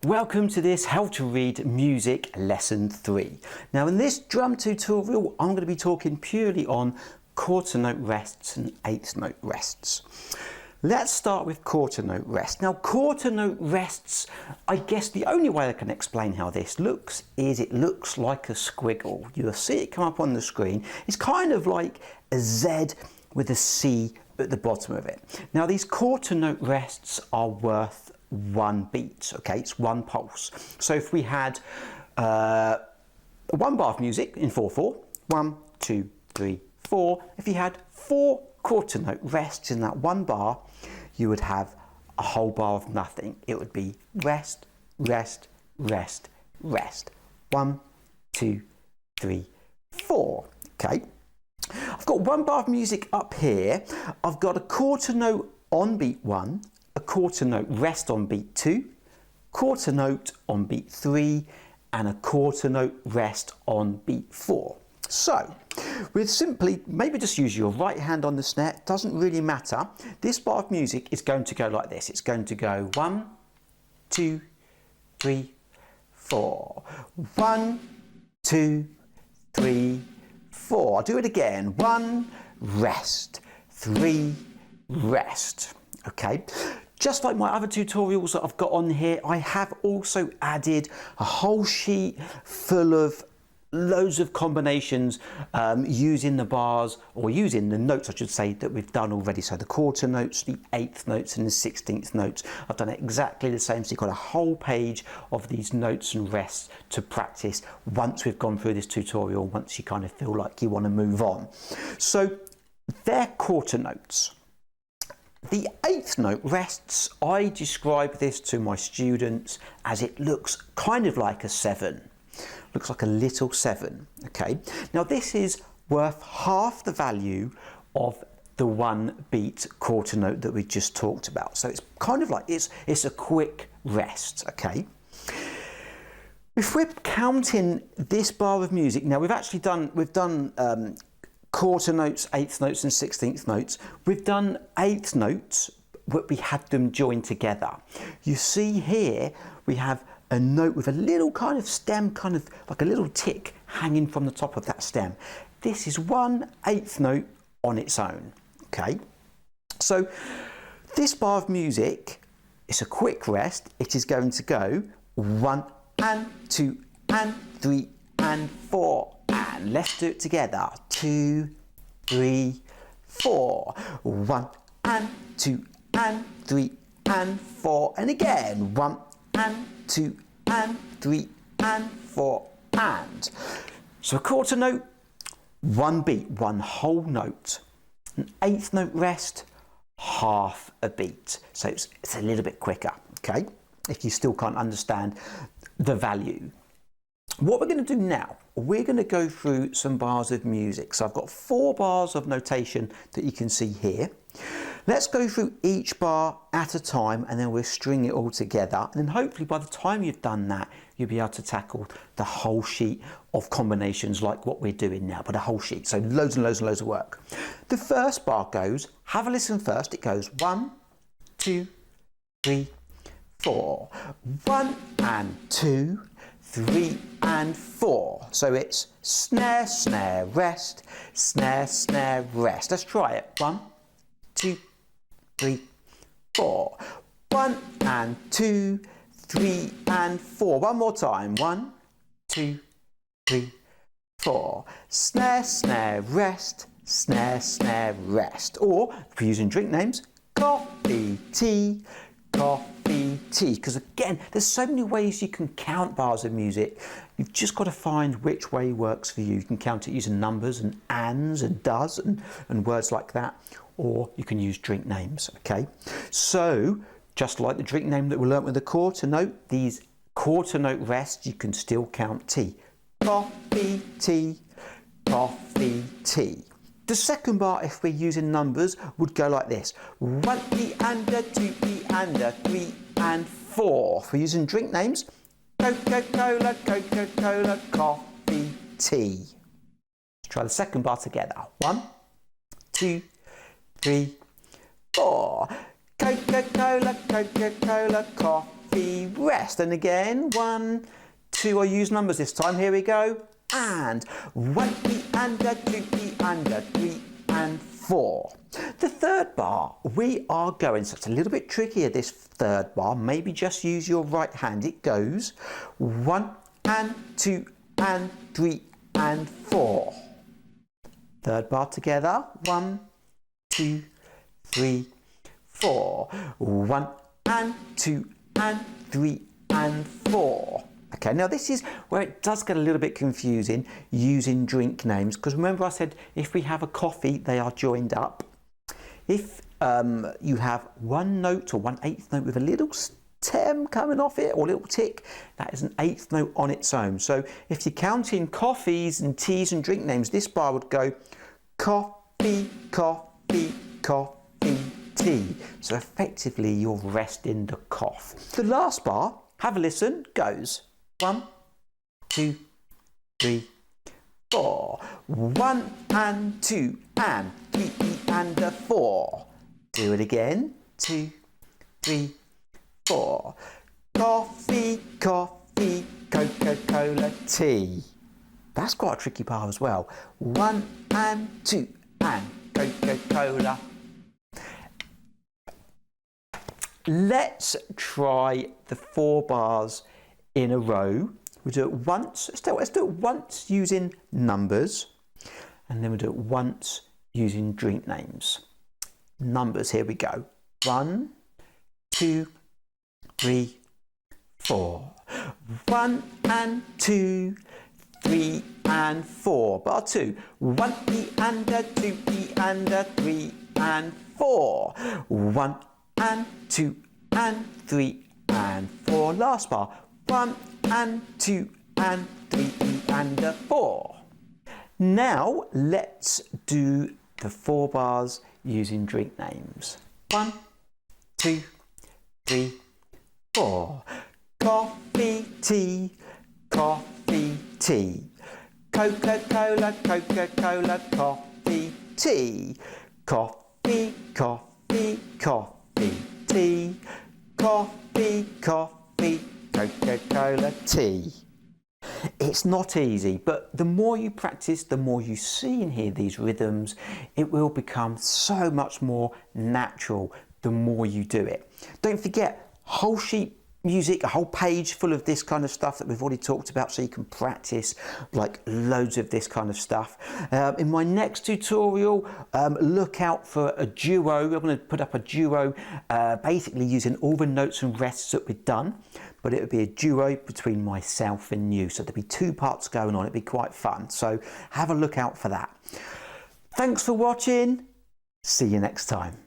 Welcome to this How to Read Music Lesson 3. Now in this drum tutorial I'm going to be talking purely on quarter note rests and eighth note rests. Let's start with quarter note rest. Now quarter note rests, I guess the only way I can explain how this looks is it looks like a squiggle. You'll see it come up on the screen. It's kind of like a Z with a C at the bottom of it. Now these quarter note rests are worth one beat, okay, it's one pulse. So if we had one bar of music in 4/4, 1, 2, 3, 4, if you had 4 quarter note rests in that one bar, you would have a whole bar of nothing. It would be rest, rest, rest, rest. 1, 2, 3, 4, okay. I've got one bar of music up here. I've got a quarter note on beat 1, a quarter note rest on beat 2, quarter note on beat 3, and a quarter note rest on beat 4. So we'd simply maybe just use your right hand on the snare, doesn't really matter. This bar of music is going to go like this. It's going to go 1, 2, 3, 4. 1, 2, 3, 4. I'll do it again. 1, rest, 3, rest. Okay, just like my other tutorials that I've got on here, I have also added a whole sheet full of loads of combinations using the bars, or using the notes I should say, that we've done already. So the quarter notes, the eighth notes and the 16th notes, I've done exactly the same. So you've got a whole page of these notes and rests to practice once we've gone through this tutorial, once you kind of feel like you want to move on. So they're quarter notes. The eighth note rests, I describe this to my students as it looks kind of like a 7. Looks like a little 7, okay? Now this is worth half the value of the one beat quarter note that we just talked about. So it's kind of like, it's a quick rest, okay? If we're counting this bar of music, now we've done quarter notes, eighth notes and 16th notes. We've done eighth notes, but we had them joined together. You see here we have a note with a little kind of stem, kind of like a little tick hanging from the top of that stem. This is one eighth note on its own, okay? So this bar of music, it's a quick rest. It is going to go 1 and 2 and 3 and 4. And let's do it together. 2, 3, 4. 1 and 2 and 3 and 4. And again. 1 and 2 and 3 and 4 and. So a quarter note, one beat, one whole note. An eighth note rest, half a beat. So it's a little bit quicker, okay? If you still can't understand the value. What we're going to do now, we're going to go through some bars of music. So I've got 4 bars of notation that you can see here. Let's go through each bar at a time and then we'll string it all together. And then hopefully by the time you've done that, you'll be able to tackle the whole sheet of combinations like what we're doing now, but a whole sheet. So loads and loads and loads of work. The first bar goes, have a listen first. It goes 1, 2, 3, 4. 1 and 2. 3 and 4. So it's snare, snare, rest, snare, snare, rest. Let's try it. 1, 2, 3, 4. 1 and 2, 3 and 4. One more time. 1, 2, 3, 4. Snare, snare, rest, snare, snare, rest. Or if we're using drink names, coffee, tea, coffee, tea. Because again, there's so many ways you can count bars of music. You've just got to find which way works for you. You can count it using numbers and ands and does and words like that, or you can use drink names, okay? So just like the drink name that we learnt with the quarter note, these quarter note rests, you can still count tea. Coffee, tea, coffee, tea. The second bar, if we're using numbers, would go like this. 1 E and a 2 E and a 3 and 4. If we're using drink names, Coca-Cola, Coca-Cola, coffee, tea. Let's try the second bar together. 1, 2, 3, 4. Coca-Cola, Coca-Cola, coffee, coffee, rest. And again, 1, 2, I'll use numbers this time, here we go. And 1 and a 2 and a 3 and 4. The third bar, we are going, so it's a little bit trickier this third bar, maybe just use your right hand. It goes 1 and 2 and 3 and 4. Third bar together, 1, 2, 3, 4. 1 and 2 and 3 and 4. Okay, now this is where it does get a little bit confusing using drink names, because remember I said if we have a coffee, they are joined up. If you have one note or 1/8 note with a little stem coming off it or a little tick, that is an 1/8 note on its own. So if you're counting coffees and teas and drink names, this bar would go coffee, coffee, coffee, tea. So effectively you're resting the cough. The last bar, have a listen, goes 1, 2, 3, 4. 1 and 2 and 3 and a 4. Do it again. 2, 3, 4. Coffee, coffee, Coca-Cola, tea. That's quite a tricky bar as well. 1 and 2 and Coca-Cola. Let's try the 4 bars in a row. We'll do it once. Let's do it once using numbers, and then we'll do it once using drink names. Numbers, here we go. 1, 2, 3, 4. 1 and 2, 3 and 4. Bar 2. 1 E and a 2 E and a 3 and 4. 1 and 2 and 3 and 4. Last bar. 1 and 2 and 3 E and a 4. Now let's do the 4 bars using drink names. 1, 2, 3, 4. Coffee, tea, coffee, tea. Coca-Cola, Coca-Cola, coffee, tea. Coffee, coffee, coffee, tea. Coffee, coffee, Coca-Cola, tea. It's not easy, but the more you practice, the more you see and hear these rhythms, it will become so much more natural the more you do it. Don't forget, whole sheet music, a whole page full of this kind of stuff that we've already talked about, so you can practice like loads of this kind of stuff. In my next tutorial, look out for a duo. I'm going to put up a duo basically using all the notes and rests that we've done, but it would be a duo between myself and you, so there'd be 2 parts going on. It'd be quite fun, so have a look out for that. Thanks for watching. See you next time.